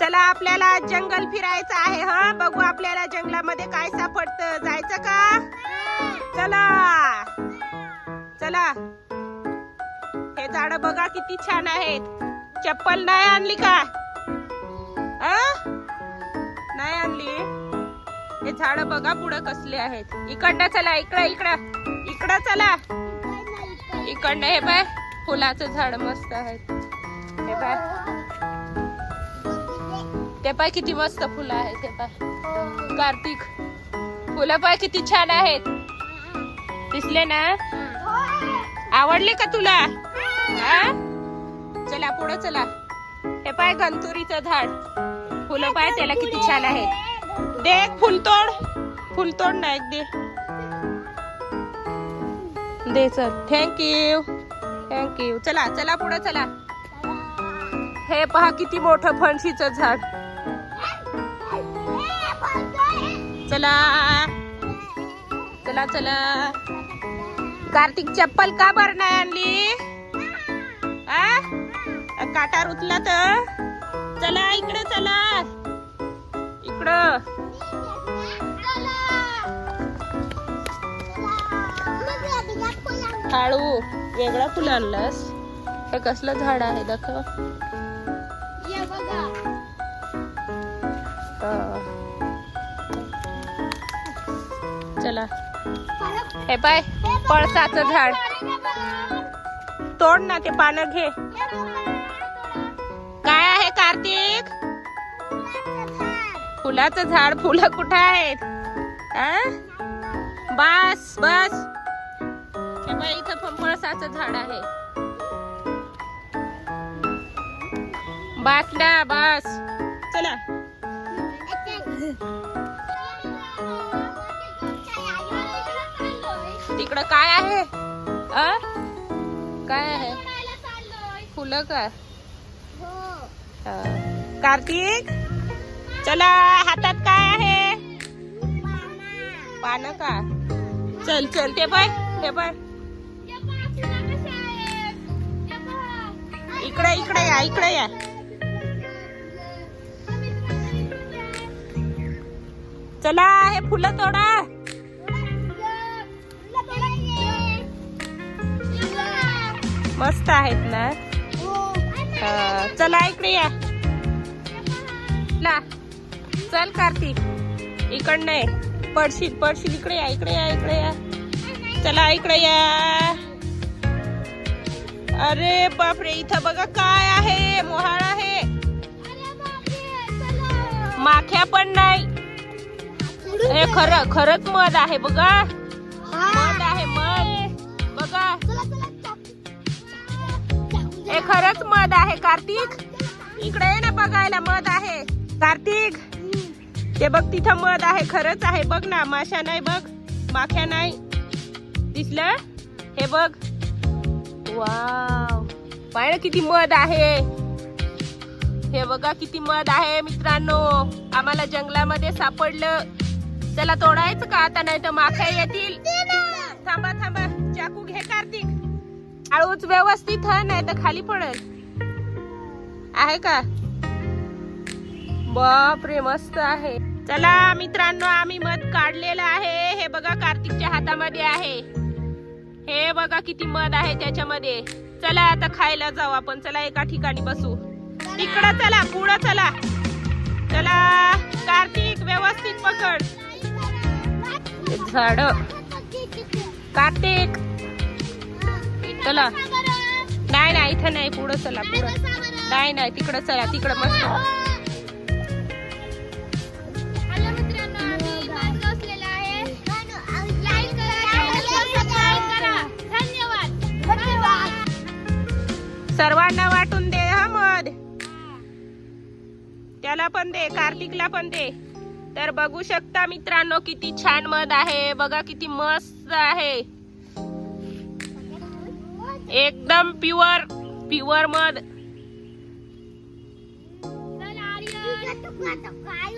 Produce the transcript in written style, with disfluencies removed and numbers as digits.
चला आपल्याला जंगल फिरायचं आहे. हा बघू आपल्याला जंगलामध्ये काय सापडतं. जायचं का? चला चला. हे झाड बघा किती छान आहेत. चप्पल नाही आणली का? नाही आणली. हे झाड बघा पुढे कसले आहेत. इकडनं चला. इकडं चला. इकडनं हे बाय फुलाचं झाड मस्त आहेत. हे बाय ते पाय किती मस्त फुलं आहेत. हे पाय कार्तिक फुलं पाय किती छान आहेत. दिसले ना? आवडले का तुला? चला पुढे चला. हे पाय गंतुरीचं झाड. फुलं पाय त्याला किती छान आहेत. दे फुलतोड ना एक दे चल. थँक्यू. चला चला पुढे चला. हे पहा किती मोठं फणशीचं झाड. चला चला चला. कार्तिक चप्पल का बरं नाही आणली? काटा रुतला तर. चला इकडे चला. इकडं हाळू वेगळा फुल आणलास. हे कसलं झाड आहे दाखव. चला. हे पाय पळसाचं झाड. तोड ना ते पानं घे. काय आहे कार्तिक? फुलाचं झाड. फुलं कुठं आहेत? बस बस. हे बाई इथं पण पळसाचं झाड आहे. बस ना बस. चला. तिकडं काय आहे? काय आहे? फुलं का? कार्तिक चला. हातात काय आहे? पानं का? चल चल. ते बाय इकडे या. चला हे फुलं तोडा. मस्त आहेत ना? चला इकडे या. चल कार्तिक इकडनं पडशील. इकडे या. चला इकडे या. अरे बापरे इथं बघा काय आहे. मोहाळ आहे. माख्या पण नाही. हे खरंच मध आहे बघा. मध आहे बघा. हे खरंच मध आहे. कार्तिक इकडे ये ना बघायला. मध आहे कार्तिक. ते बघ तिथं मध आहे. खरंच आहे बघ ना. माशा नाही बघ. माख्या नाही. दिसलं? हे बघ. वाव पाहिलं किती मध आहे. हे बघा किती मध आहे मित्रांनो. आम्हाला जंगलामध्ये सापडलं. चला तोडायचं का आता? नाही तर माख्या येतील. थांबा चाकू घे कार्तिक. हळूच व्यवस्थित नाही तर खाली पडेल. आहे का? बापरे मस्त आहे. चला मित्रांनो आम्ही मध काढलेलं आहे. हे बघा कार्तिकच्या हातामध्ये आहे. हे बघा किती मध आहे त्याच्यामध्ये. चला आता खायला जाऊ आपण. चला एका ठिकाणी बसू. तिकडं चला. पुढं चला. कार्तिक व्यवस्थित पकड झाड. कार्तिक चला. नाही इथं नाही. पुढं चला. नाही तिकडं चला. तिकडं मस्त. सर्वांना वाटून दे हा मध. त्याला पण दे. कार्तिकला पण दे. तर बघू शकता मित्रांनो किती छान मध आहे. बघा किती मस्त आहे. एकदम प्युअर मध.